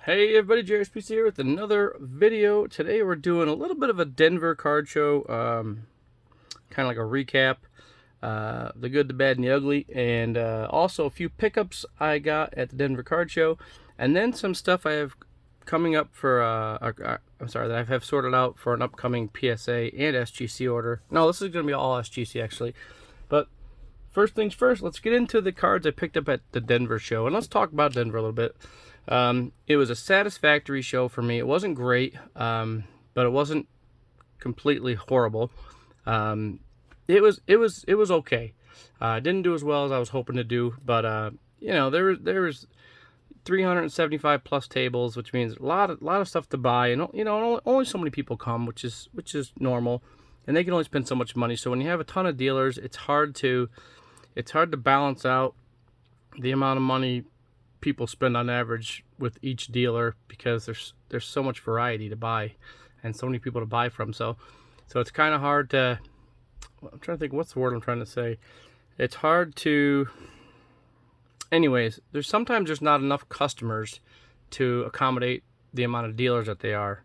Hey everybody, Spicci here with another video. Today we're doing a little bit of a Denver card show, kind of like a recap, the good, the bad, and the ugly, and also a few pickups I got at the Denver card show, and then some stuff I have coming up for, that I have sorted out for an upcoming PSA and SGC order. No, this is going to be all SGC actually, but first things first, let's get into the cards I picked up at the Denver show, and let's talk about Denver a little bit. It was a satisfactory show for me. It wasn't great, but it wasn't completely horrible. It was okay. Didn't do as well as I was hoping to do, but you know, there was 375 plus tables, which means a lot of stuff to buy, and you know, only so many people come, which is normal, and they can only spend so much money. So when you have a ton of dealers, it's hard to balance out the amount of money people spend on average with each dealer, because there's so much variety to buy and so many people to buy from. So it's kind of hard to, I'm trying to think what's the word I'm trying to say. It's hard to, anyways, sometimes there's not enough customers to accommodate the amount of dealers that they are.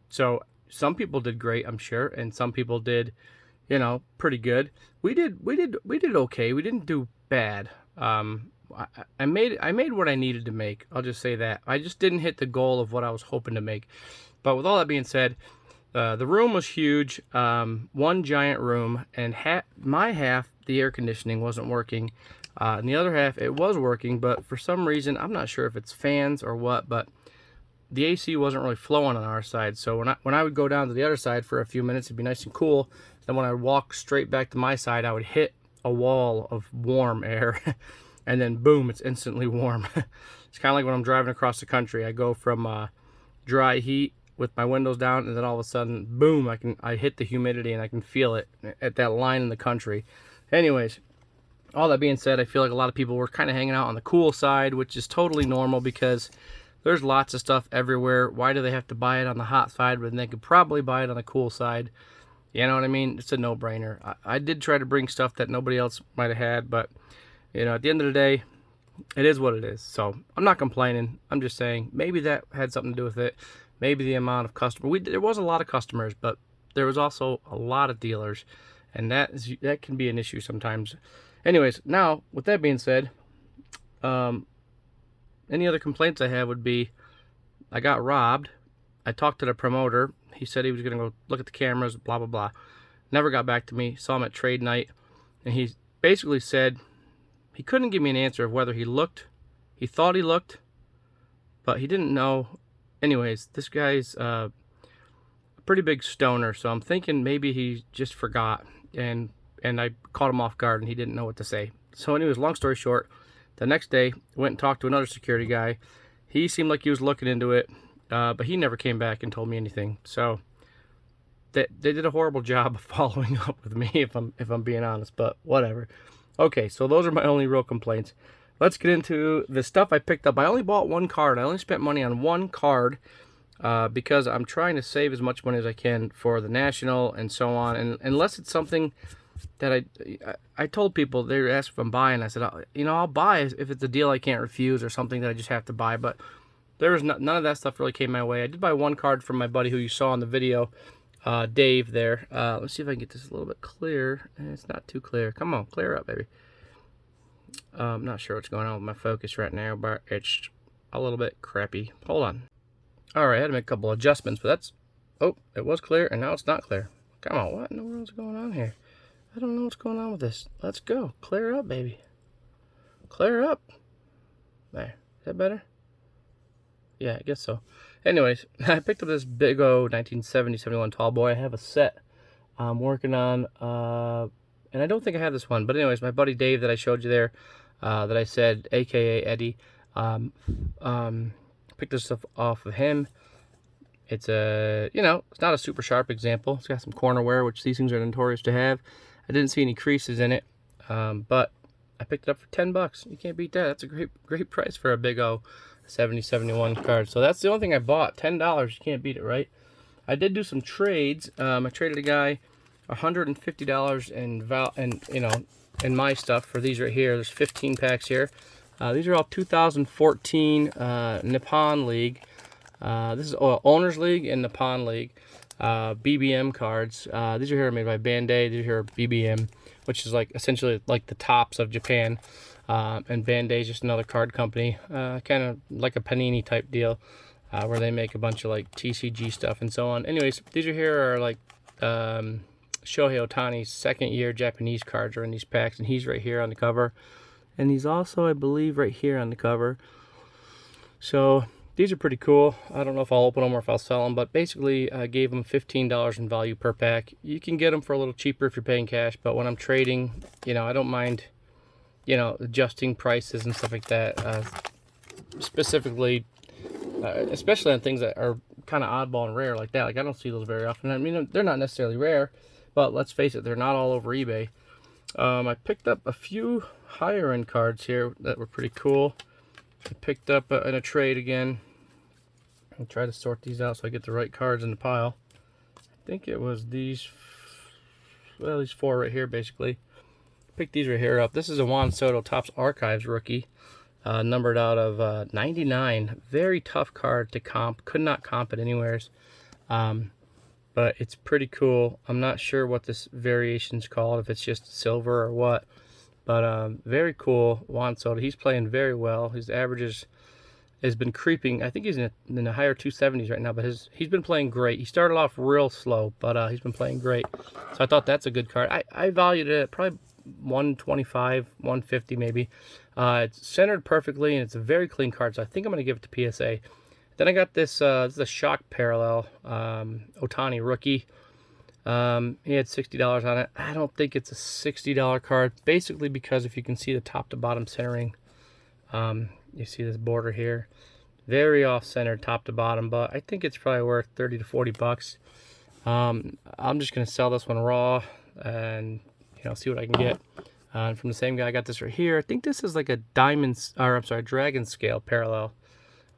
So some people did great, I'm sure, and some people did, you know, pretty good. We did okay. We didn't do bad. I made what I needed to make. I'll just say that. I just didn't hit the goal of what I was hoping to make. But with all that being said, the room was huge, one giant room, and my half, the air conditioning wasn't working, and the other half, it was working, but for some reason, I'm not sure if it's fans or what, but the AC wasn't really flowing on our side. So when I would go down to the other side for a few minutes, it'd be nice and cool. Then when I would walk straight back to my side, I would hit a wall of warm air. And then boom, it's instantly warm. It's kind of like when I'm driving across the country. I go from dry heat with my windows down, and then all of a sudden, boom, I hit the humidity, and I can feel it at that line in the country. Anyways, all that being said, I feel like a lot of people were kind of hanging out on the cool side, which is totally normal because there's lots of stuff everywhere. Why do they have to buy it on the hot side when they could probably buy it on the cool side? You know what I mean? It's a no-brainer. I did try to bring stuff that nobody else might have had, but you know, at the end of the day, it is what it is. So I'm not complaining. I'm just saying maybe that had something to do with it. Maybe the amount of customers. There was a lot of customers, but there was also a lot of dealers, and that can be an issue sometimes. Anyways, now with that being said, any other complaints I have would be I got robbed. I talked to the promoter. He said he was going to go look at the cameras, blah, blah, blah. Never got back to me. Saw him at trade night, and he basically said he couldn't give me an answer of whether he thought he looked, but he didn't know. Anyways, this guy's a pretty big stoner, so I'm thinking maybe he just forgot, and I caught him off guard, and he didn't know what to say. So anyways, long story short, the next day, went and talked to another security guy. He seemed like he was looking into it, but he never came back and told me anything. So they did a horrible job of following up with me, if I'm being honest, but whatever. Okay, so those are my only real complaints. Let's get into the stuff I picked up. I only bought one card. I only spent money on one card because I'm trying to save as much money as I can for the National and so on. And unless it's something that I told people, they asked if I'm buying. I said, you know, I'll buy if it's a deal I can't refuse or something that I just have to buy. But there was none of that stuff really came my way. I did buy one card from my buddy who you saw in the video, Dave there. Let's see if I can get this a little bit clear. It's not too clear. Come on, clear up, baby. I'm not sure what's going on with my focus right now, but it's a little bit crappy. Hold on. All right, I had to make a couple adjustments, but that's, oh, it was clear, and now it's not clear. Come on, what in the world's going on here? I don't know what's going on with this. Let's go. Clear up, baby. Clear up. There. Is that better? Yeah, I guess so. Anyways, I picked up this big O 1970-71 tall boy. I have a set I'm working on, and I don't think I have this one. But anyways, my buddy Dave that I showed you there, that I said, a.k.a. Eddie, picked this stuff off of him. It's you know, it's not a super sharp example. It's got some corner wear, which these things are notorious to have. I didn't see any creases in it, but I picked it up for $10. You can't beat that. That's a great price for a big O 70-71 card. So that's the only thing I bought. $10. You can't beat it, right? I did do some trades. I traded a guy $150 in you know, in my stuff for these right here. There's 15 packs here. These are all 2014 Nippon League. This is Owners League and Nippon League. BBM cards. These are here made by Bandai. These are here BBM, which is like essentially like the tops of Japan. And Bandai is just another card company, kind of like a Panini type deal, where they make a bunch of like TCG stuff and so on. Anyways, these are here are like Shohei Ohtani's second year Japanese cards are in these packs, and he's right here on the cover. And he's also, I believe, right here on the cover. So these are pretty cool. I don't know if I'll open them or if I'll sell them, but basically I gave them $15 in value per pack. You can get them for a little cheaper if you're paying cash, but when I'm trading, you know, I don't mind, you know, adjusting prices and stuff like that. Specifically, especially on things that are kind of oddball and rare like that. Like, I don't see those very often. I mean, they're not necessarily rare, but let's face it, they're not all over eBay. I picked up a few higher end cards here that were pretty cool. I picked up in a trade again. I'll try to sort these out so I get the right cards in the pile. I think it was these, well, these four right here basically. Picked these right here up. This is a Juan Soto Topps Archives rookie, numbered out of 99. Very tough card to comp. Could not comp it anywheres. But it's pretty cool. I'm not sure what this variation's called, if it's just silver or what. But very cool, Juan Soto. He's playing very well. His averages has been creeping. I think he's in the higher 270s right now, but he's been playing great. He started off real slow, but he's been playing great. So I thought that's a good card. I valued it at probably 125, 150 maybe. It's centered perfectly, and it's a very clean card, so I think I'm going to give it to PSA. Then I got this, this is a shock parallel, Ohtani rookie. He had $60 on it. I don't think it's a $60 card, basically because if you can see the top to bottom centering, you see this border here, very off-centered top to bottom, but I think it's probably worth 30 to 40 bucks. I'm just going to sell this one raw and, you know, see what I can get. And from the same guy, I got this right here. I think this is like a dragon scale parallel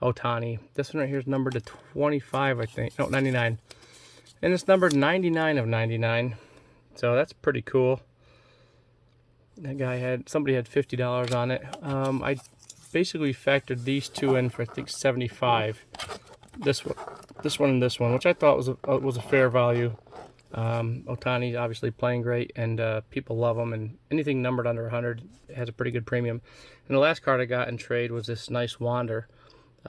Ohtani. This one right here is numbered to 25, I think. No, 99. And it's numbered 99 of 99. So that's pretty cool. That guy somebody had $50 on it. I basically factored these two in for I think 75. This one, and this one, which I thought was a fair value. Ohtani's obviously playing great, and people love him, and anything numbered under 100 has a pretty good premium. And the last card I got in trade was this nice Wander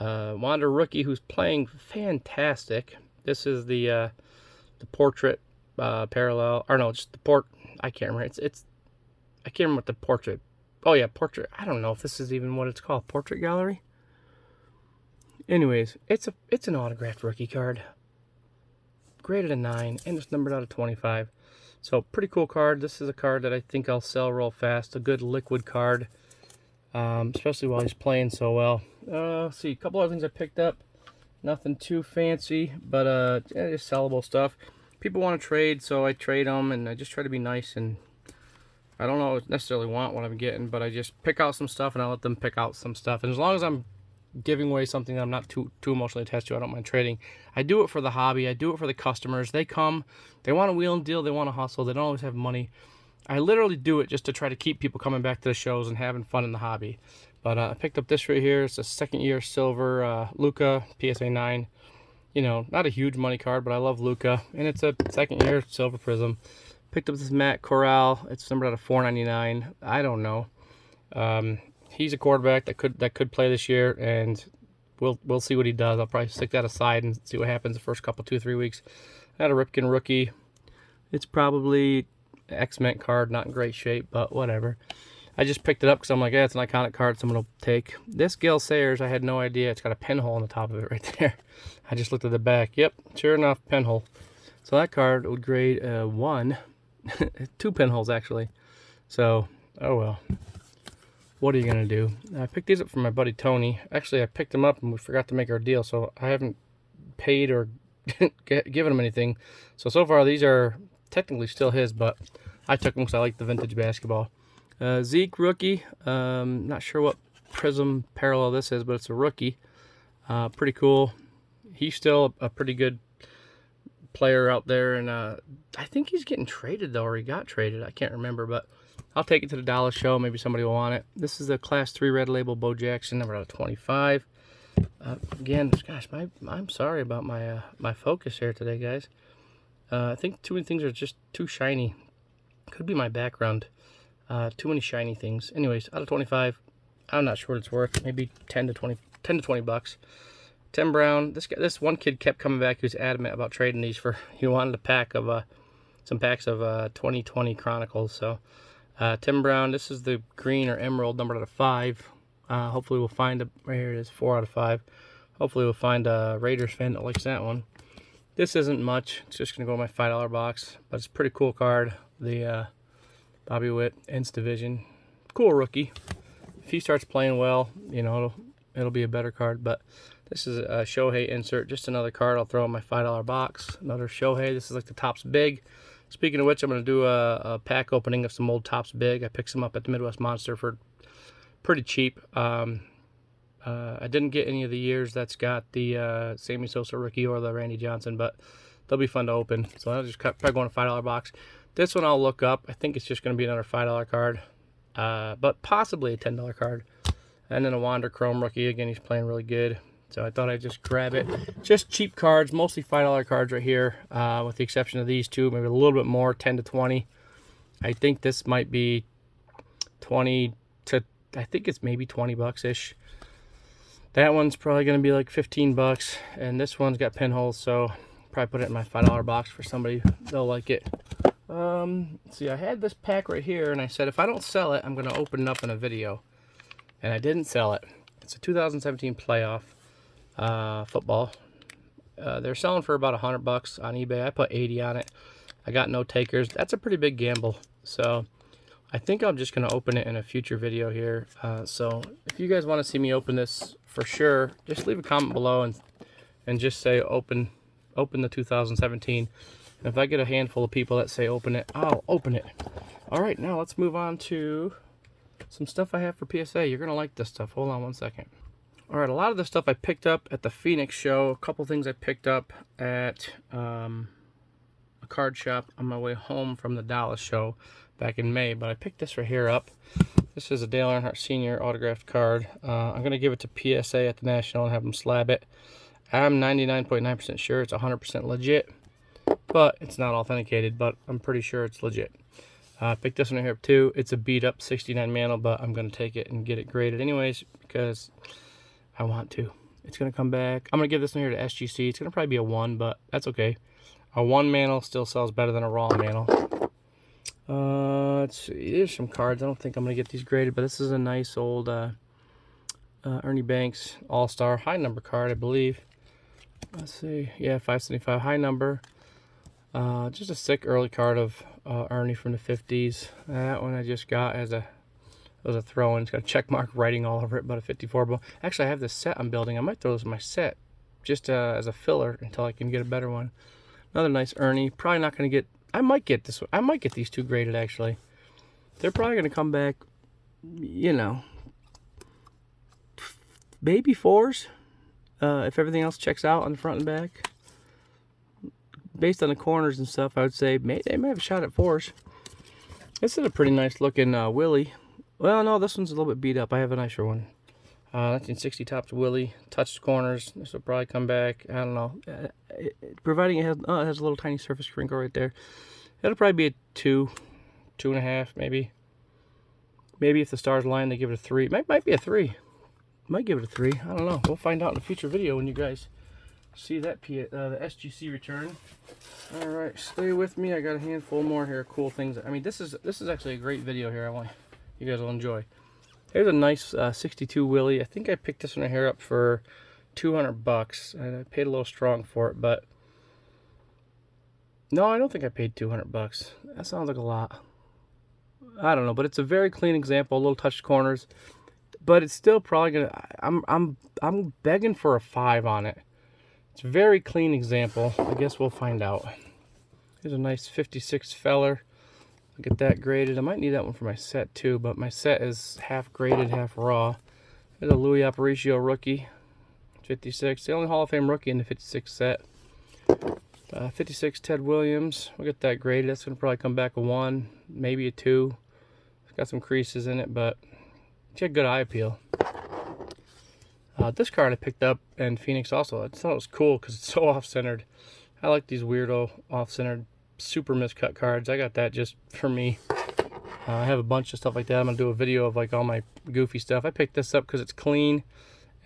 rookie who's playing fantastic. This is the portrait parallel, or no, just the I can't remember. I can't remember what the portrait. Oh yeah, portrait. I don't know if this is even what it's called. Portrait gallery. Anyways, it's an autographed rookie card. Graded a 9, and it's numbered out of 25. So pretty cool card. This is a card that I think I'll sell real fast. A good liquid card, especially while he's playing so well. Let's see, a couple other things I picked up. Nothing too fancy, but just sellable stuff. People want to trade, so I trade them, and I just try to be nice. And I don't necessarily want what I'm getting, but I just pick out some stuff, and I let them pick out some stuff. And as long as I'm giving away something that I'm not too emotionally attached to, I don't mind trading. I do it for the hobby. I do it for the customers. They come, they want to wheel and deal, they want to hustle, they don't always have money. I literally do it just to try to keep people coming back to the shows and having fun in the hobby. But I picked up this right here. It's a second year silver Luka PSA 9. You know, not a huge money card, but I love Luka, and it's a second year silver prism. Picked up this Matt Corral. It's numbered out of 499. I don't know. He's a quarterback that could play this year, and we'll see what he does. I'll probably stick that aside and see what happens the first couple 2-3 weeks. I had a Ripken rookie. It's probably an X-Men card, not in great shape, but whatever. I just picked it up because I'm like, yeah, it's an iconic card someone will take. This Gale Sayers, I had no idea. It's got a pinhole on the top of it right there. I just looked at the back. Yep, sure enough, pinhole. So that card would grade 1. 2 pinholes, actually. So, oh well. What are you going to do? I picked these up from my buddy Tony. Actually, I picked them up and we forgot to make our deal, so I haven't paid or given him anything. So far, these are technically still his, but I took them because I like the vintage basketball. Zeke rookie. Not sure what prism parallel this is, but it's a rookie. Pretty cool. He's still a pretty good player out there, and I think he's getting traded, though, or he got traded. I can't remember, but I'll take it to the dollar show. Maybe somebody will want it. This is a Class 3 red label Bo Jackson, number out of 25. Again, gosh, I'm sorry about my my focus here today, guys. I think too many things are just too shiny. Could be my background. Too many shiny things. Anyways, out of 25, I'm not sure what it's worth. Maybe 10 to 20 bucks. Tim Brown. This one kid kept coming back. He was adamant about trading these for. He wanted a pack of some packs of 2020 Chronicles. So Tim Brown. This is the green or emerald, number out of 5. Hopefully we'll find a, right here it is, 4 out of 5. Hopefully we'll find a Raiders fan that likes that one. This isn't much. It's just going to go in my $5 box. But it's a pretty cool card. The Bobby Witt, Ents Division. Cool rookie. If he starts playing well, you know, it'll be a better card. But this is a Shohei insert. Just another card I'll throw in my $5 box. Another Shohei. This is like the Topps Big. Speaking of which, I'm going to do a pack opening of some old Topps Big. I picked some up at the Midwest Monster for pretty cheap. I didn't get any of the years that's got the Sammy Sosa rookie or the Randy Johnson, but they'll be fun to open. So I'll just probably go in a $5 box. This one I'll look up. I think it's just going to be another $5 card, but possibly a $10 card. And then a Wander Chrome rookie. Again, he's playing really good. So I thought I'd just grab it. Just cheap cards, mostly $5 cards right here, with the exception of these two. Maybe a little bit more, 10 to 20. I think this might be 20 to, I think it's maybe 20 bucks-ish. That one's probably going to be like 15 bucks. And this one's got pinholes, so probably put it in my $5 box for somebody. They'll like it. See, I had this pack right here, and I said if I don't sell it, I'm going to open it up in a video. And I didn't sell it. It's a 2017 playoff football. They're selling for about 100 bucks on eBay. I put 80 on it. I got no takers. That's a pretty big gamble. So I think I'm just going to open it in a future video here. So if you guys want to see me open this for sure, just leave a comment below and just say open the 2017. And if I get a handful of people that say open it, I'll open it. All right, now let's move on to some stuff I have for PSA. You're going to like this stuff. Hold on one second. All right, a lot of the stuff I picked up at the Phoenix show. A couple things I picked up at a card shop on my way home from the Dallas show back in May. But I picked this right here up. This is a Dale Earnhardt Sr. autographed card. I'm going to give it to PSA at the National and have them slab it. I'm 99.9% sure it's 100% legit, but it's not authenticated, but I'm pretty sure it's legit. I picked this one right here too. It's a beat up 69 Mantle, but I'm going to take it and get it graded anyways because I want to. It's going to come back. I'm going to give this one here to SGC. It's going to probably be a 1, but that's okay. A 1 Mantle still sells better than a raw Mantle. Let's see. There's some cards. I don't think I'm going to get these graded, but this is a nice old Ernie Banks All-Star high number card, I believe. Let's see. Yeah, 575 high number. Just a sick early card of Ernie from the 50s. That one I just got as a throw-in. It's got a check mark writing all over it, but a 54 ball. Actually, I have this set I'm building. I might throw this in my set just as a filler until I can get a better one. Another nice Ernie. Probably not going to get... I might get this one. I might get these two graded, actually. They're probably going to come back, you know, maybe 4s. If everything else checks out on the front and back. Based on the corners and stuff, I would say they may have a shot at 4s. This is a pretty nice looking Willie. Well, no, this one's a little bit beat up. I have a nicer one. 1960 Topps Willie. Touched corners. This will probably come back. I don't know. Providing it has a little tiny surface crinkle right there. It'll probably be a 2, 2.5 maybe. Maybe if the stars line, they give it a 3. Might be a 3. Might give it a 3. I don't know. We'll find out in a future video when you guys see that the SGC return. All right, stay with me. I got a handful more here. Cool things. I mean, this is actually a great video here. I want you guys will enjoy. Here's a nice 62 Willie. I think I picked this one here up for 200 bucks. And I paid a little strong for it, but no, I don't think I paid 200 bucks. That sounds like a lot. I don't know, but it's a very clean example. A little touched corners, but it's still probably gonna. I'm begging for a 5 on it. It's a very clean example. I guess we'll find out. Here's a nice 56 Feller. I'll get that graded. I might need that one for my set too, but my set is half graded, half raw. There's a Louis Aparicio rookie, 56. The only Hall of Fame rookie in the 56 set. 56 Ted Williams. We'll get that graded. That's going to probably come back a 1, maybe a 2. Got some creases in it, but it's got good eye appeal. This card I picked up in Phoenix also. I thought it was cool because it's so off-centered. I like these weirdo off-centered super miscut cards. I got that just for me. I have a bunch of stuff like that. I'm going to do a video of like all my goofy stuff. I picked this up because it's clean,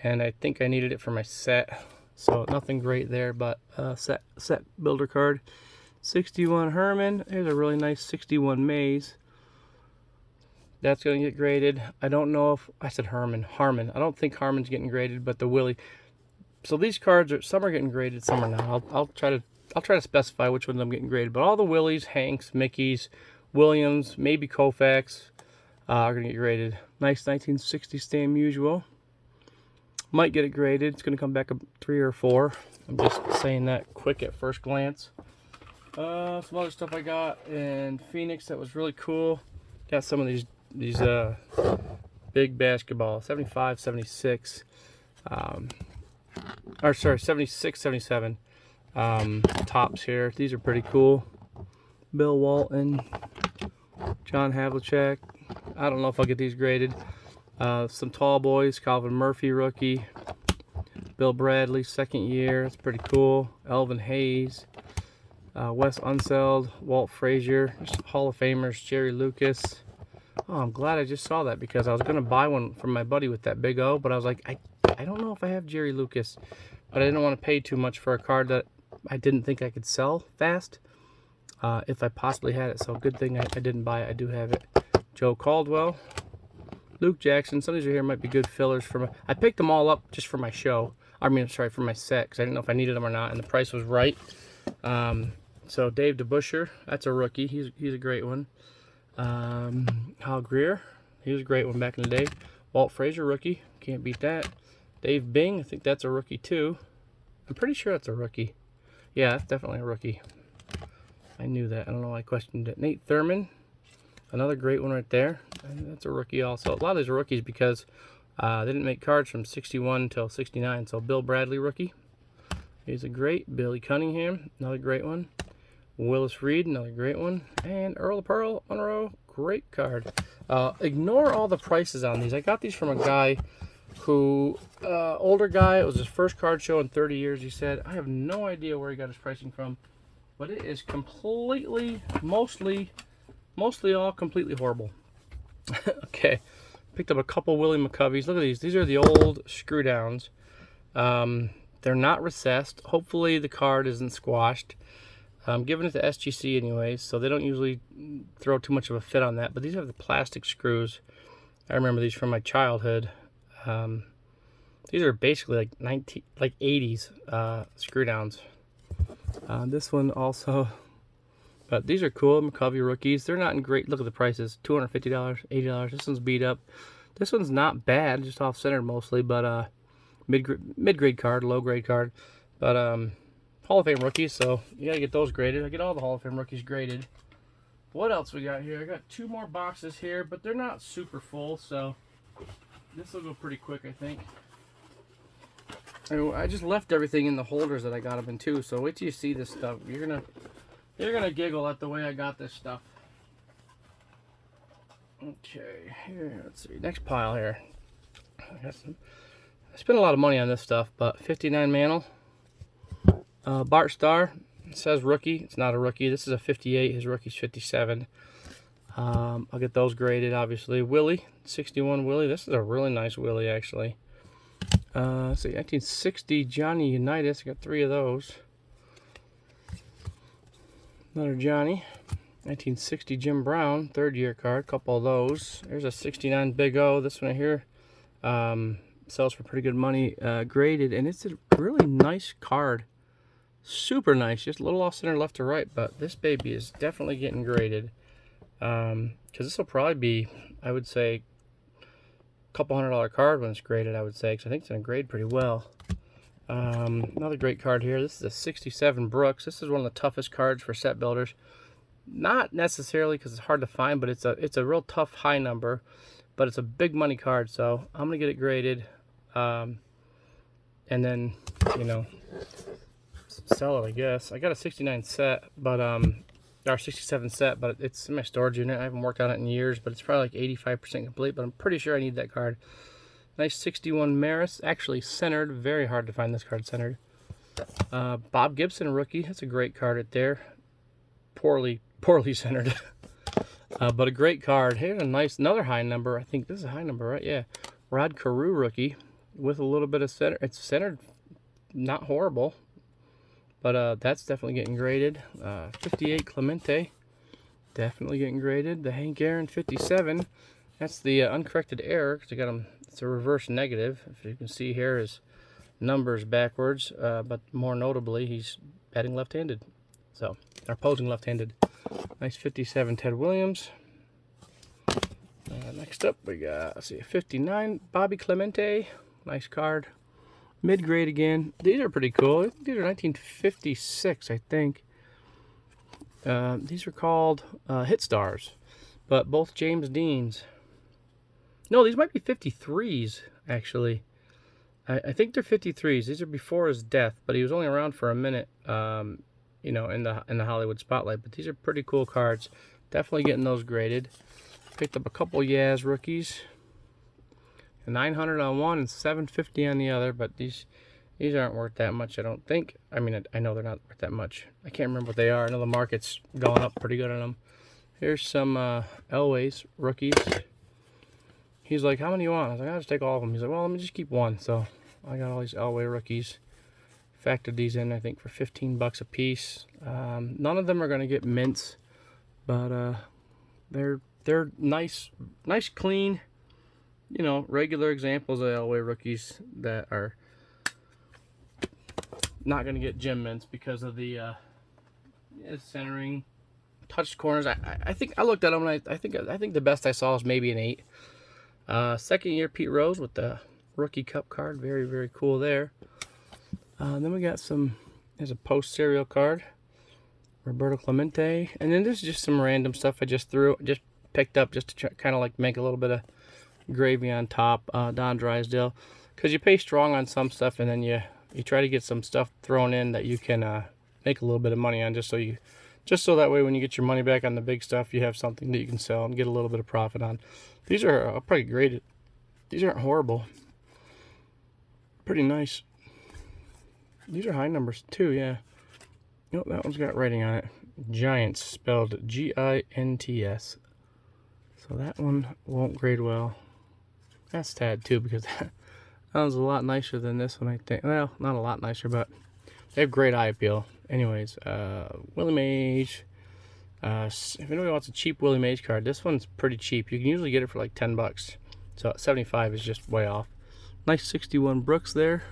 and I think I needed it for my set. So nothing great there, but set builder card. 61 Herman. Here's a really nice 61 Maze. That's going to get graded. I don't know if I said Harmon. I don't think Harmon's getting graded, but the Willie. So these cards are, some are getting graded, some are not. I'll try to specify which ones I'm getting graded. But all the Willies, Hanks, Mickeys, Williams, maybe Koufax are going to get graded. Nice 1960 Stam YuGiOh. Might get it graded. It's going to come back a 3 or 4. I'm just saying that quick at first glance. Some other stuff I got in Phoenix that was really cool. Got some of these big basketball, 75, 76, or sorry, 76, 77 tops here. These are pretty cool. Bill Walton, John Havlicek. I don't know if I'll get these graded. Some tall boys, Calvin Murphy rookie, Bill Bradley second year. That's pretty cool. Elvin Hayes, Wes Unseld, Walt Frazier, Hall of Famers, Jerry Lucas. Oh, I'm glad I just saw that because I was going to buy one from my buddy with that big O, but I was like, I don't know if I have Jerry Lucas, but I didn't want to pay too much for a card that I didn't think I could sell fast if I possibly had it. So good thing I didn't buy it. I do have it. Joe Caldwell, Luke Jackson. Some of these are here might be good fillers for my. I picked them all up just for my show. I mean, sorry, for my set because I didn't know if I needed them or not, and the price was right. So Dave DeBuscher, that's a rookie. He's a great one. Hal Greer, he was a great one back in the day. Walt Frazier, rookie, can't beat that. Dave Bing, I think that's a rookie too. I'm pretty sure that's a rookie. Yeah, that's definitely a rookie. I knew that. I don't know why I questioned it. Nate Thurman, another great one right there. That's a rookie also. A lot of these are rookies because they didn't make cards from 61 until 69. So Bill Bradley, rookie. He's a great. Billy Cunningham, another great one. Willis Reed, another great one. And Earl of Pearl, Monroe, great card. Ignore all the prices on these. I got these from a guy who, older guy, it was his first card show in 30 years, he said. I have no idea where he got his pricing from, but it is completely, mostly all completely horrible. Okay, picked up a couple Willie McCoveys. Look at these. These are the old screw downs. They're not recessed. Hopefully the card isn't squashed. I'm giving it to SGC anyways, so they don't usually throw too much of a fit on that. But these have the plastic screws. I remember these from my childhood. These are basically like 80s screw downs. This one also, but these are cool. McCovey rookies. They're not in great. Look at the prices: $250, $80. This one's beat up. This one's not bad, just off center mostly, but mid-grade card, low-grade card, but Hall of Fame rookies, so you gotta get those graded. I get all the Hall of Fame rookies graded. What else we got here? I got 2 more boxes here, but they're not super full, so this will go pretty quick, I think. I just left everything in the holders that I got them in too, so wait till you see this stuff. You're gonna giggle at the way I got this stuff. Okay, here, let's see. Next pile here. I spent a lot of money on this stuff, but 59 Mantle. Bart Starr, it says rookie. It's not a rookie. This is a 58. His rookie's 57. I'll get those graded, obviously. Willie, 61 Willie. This is a really nice Willie, actually. Let's see, 1960 Johnny Unitas. I got 3 of those. Another Johnny. 1960 Jim Brown, 3rd year card. Couple of those. There's a 69 Big O. This one here sells for pretty good money, graded, and it's a really nice card. Super nice, just a little off center left to right, but this baby is definitely getting graded. Because this will probably be, I would say, a couple $100 card when it's graded, I would say, because I think it's going to grade pretty well. Another great card here. This is a 67 Brooks. This is one of the toughest cards for set builders. Not necessarily because it's hard to find, but it's a real tough high number. But it's a big money card, so I'm going to get it graded. And then, you know, sell it, I guess. I got a 69 set, but Our 67 set, but it's in my storage unit. I haven't worked on it in years, but it's probably like 85% complete, but I'm pretty sure I need that card. Nice 61 Maris, actually centered. Very hard to find this card centered. Bob Gibson rookie. That's a great card right there. Poorly centered. But a great card. Here's a nice, another high number. I think this is a high number, right? Yeah. Rod Carew rookie with a little bit of center. It's centered, not horrible, but that's definitely getting graded. 58 Clemente, definitely getting graded. The Hank Aaron 57. That's the uncorrected error because I got them. It's a reverse negative. If you can see here, his numbers backwards, but more notably, he's batting left-handed. So, or posing left-handed. Nice 57 Ted Williams. Next up, we got, let's see, 59 Bobby Clemente. Nice card. Mid-grade again. These are pretty cool. These are 1956, I think. These are called Hit Stars, but both James Deans. No, these might be 53s, actually. I think they're 53s. These are before his death, but he was only around for a minute, you know, in the Hollywood spotlight. But these are pretty cool cards. Definitely getting those graded. Picked up a couple Yaz rookies. 900 on one and 750 on the other, but these aren't worth that much, I don't think. I mean, I know they're not worth that much. I can't remember what they are. I know the market's going up pretty good on them. Here's some Elway's rookies. He's like, how many you want? I was like, I'll just take all of them. He's like, well, let me just keep one. So I got all these Elway rookies. Factored these in, I think, for 15 bucks a piece. None of them are going to get mints, but they're nice, clean, you know, regular examples of Elway rookies that are not going to get gem mints because of the centering, touched corners. I think I looked at them and I think the best I saw is maybe an 8. Second year Pete Rose with the rookie cup card, very, very cool there. Then we got there's a post serial card, Roberto Clemente, and then there's just some random stuff I just picked up just to kind of like make a little bit of gravy on top. Don Drysdale, because you pay strong on some stuff and then you try to get some stuff thrown in that you can make a little bit of money on, just so that way when you get your money back on the big stuff, you have something that you can sell and get a little bit of profit on. These are pretty graded. These aren't horrible. Pretty nice. These are high numbers too, yeah. Nope, that one's got writing on it. Giants, spelled G-I-N-T-S. So that one won't grade well. That's sad too, because that one's a lot nicer than this one, I think. Well, not a lot nicer, but they have great eye appeal. Anyways, Willie Mays. If anybody wants a cheap Willie Mays card, this one's pretty cheap. You can usually get it for like 10 bucks. So 75 is just way off. Nice 61 Brooks there.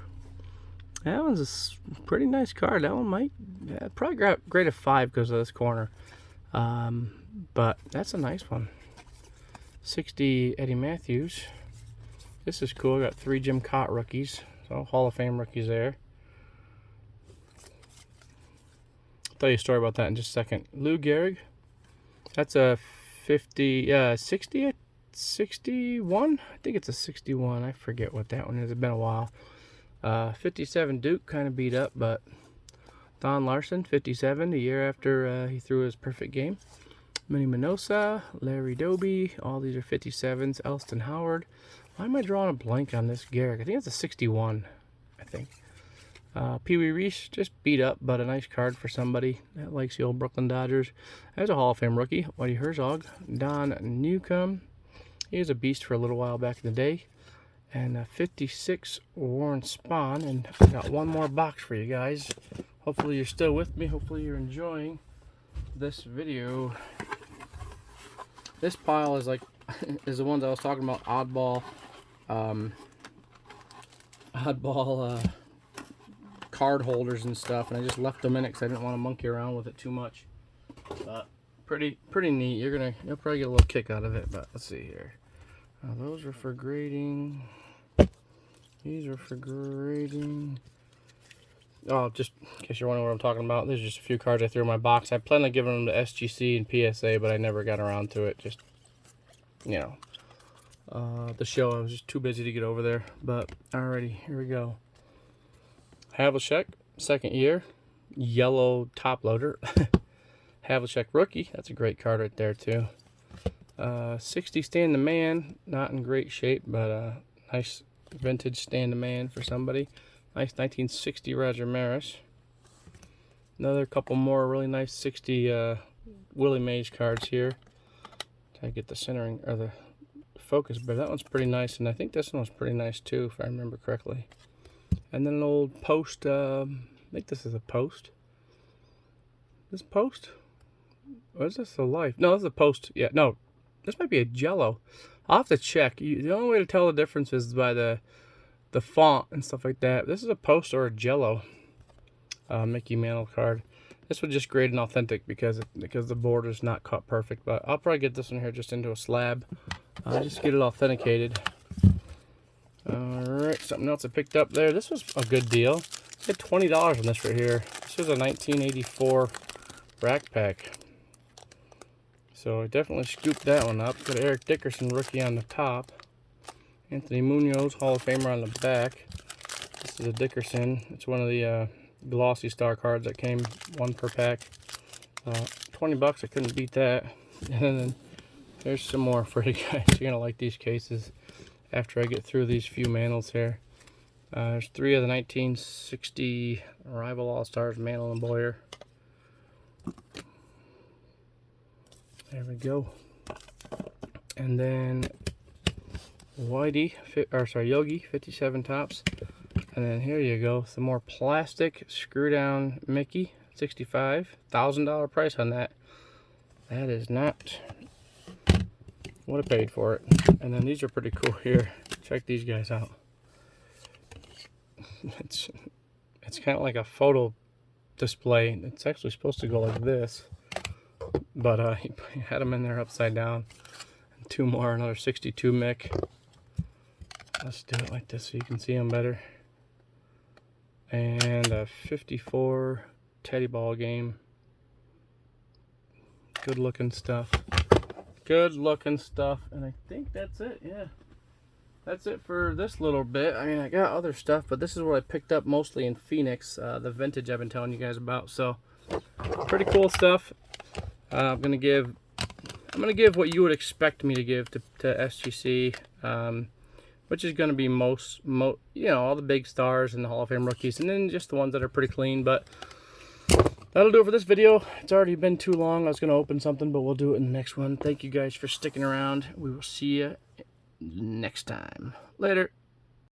That one's a pretty nice card. That one might probably grade a 5 because of this corner. But that's a nice one. 60 Eddie Matthews. This is cool. I got 3 Jim Cott rookies. So Hall of Fame rookies there. I'll tell you a story about that in just a second. Lou Gehrig. That's a 60, 61? I think it's a 61. I forget what that one is. It's been a while. 57 Duke, kind of beat up, but Don Larson, 57, the year after he threw his perfect game. Minnie Minosa, Larry Doby, all these are 57s. Elston Howard. Why am I drawing a blank on this Gehrig? I think it's a 61, I think. Pee Wee Reese, just beat up, but a nice card for somebody that likes the old Brooklyn Dodgers. There's a Hall of Fame rookie, Whitey Herzog. Don Newcomb. He was a beast for a little while back in the day. And 56 Warren Spahn. And I got one more box for you guys. Hopefully you're still with me. Hopefully you're enjoying this video. This pile is like is the ones I was talking about, oddball card holders and stuff, and I just left them in it because I didn't want to monkey around with it too much. But pretty neat. You'll probably get a little kick out of it. But let's see here. Those are for grading. These are for grading. Oh, just in case you're wondering what I'm talking about, there's just a few cards I threw in my box. I planned on giving them to SGC and PSA, but I never got around to it. Just, you know, the show, I was just too busy to get over there. But alrighty, here we go. Havlicek, second year, yellow top loader. Havlicek rookie. That's a great card right there too. 60 Stand the Man. Not in great shape, but nice vintage Stand the Man for somebody. Nice 1960 Roger Maris. Another couple more really nice 60 Willie Mays cards here. Try to get the centering or the focus, but that one's pretty nice, and I think this one was pretty nice too, if I remember correctly. And then an old Post. I think this is a Post. This Post? Or is this a Life? No, this is a Post. Yeah, no, this might be a Jello. I'll have to check. The only way to tell the difference is by the font and stuff like that. This is a Post or a Jello Mickey Mantle card. This was just graded and authentic because the border is not cut perfect. But I'll probably get this one here just into a slab. Just get it authenticated. Alright, something else I picked up there. This was a good deal. I had $20 on this right here. This was a 1984 rack pack. So I definitely scooped that one up. Got Eric Dickerson rookie on the top. Anthony Munoz Hall of Famer on the back. This is a Dickerson. It's one of the glossy star cards that came one per pack. 20 bucks, I couldn't beat that. And then there's some more for you guys. You're gonna like these cases after I get through these few mantles here. There's 3 of the 1960 Rival All-Stars Mantle and Boyer. There we go. And then YuGiOh 57 tops. And then here you go, some more plastic screw down Mickey 65. $1,000 price on that. That is not what I paid for it. And then these are pretty cool here. Check these guys out. It's kind of like a photo display. It's actually supposed to go like this, but he had them in there upside down. And 2 more, another 62 Mick. Let's do it like this so you can see them better. And a 54 Teddy Ball Game. Good looking stuff. Good looking stuff. And I think that's it. Yeah, that's it for this little bit. I mean, I got other stuff, but this is what I picked up mostly in Phoenix, the vintage I've been telling you guys about. So pretty cool stuff. I'm gonna give what you would expect me to give to SGC, which is going to be most, you know, all the big stars and the Hall of Fame rookies, and then just the ones that are pretty clean. But that'll do it for this video. It's already been too long. I was going to open something, but we'll do it in the next one. Thank you guys for sticking around. We will see you next time. Later.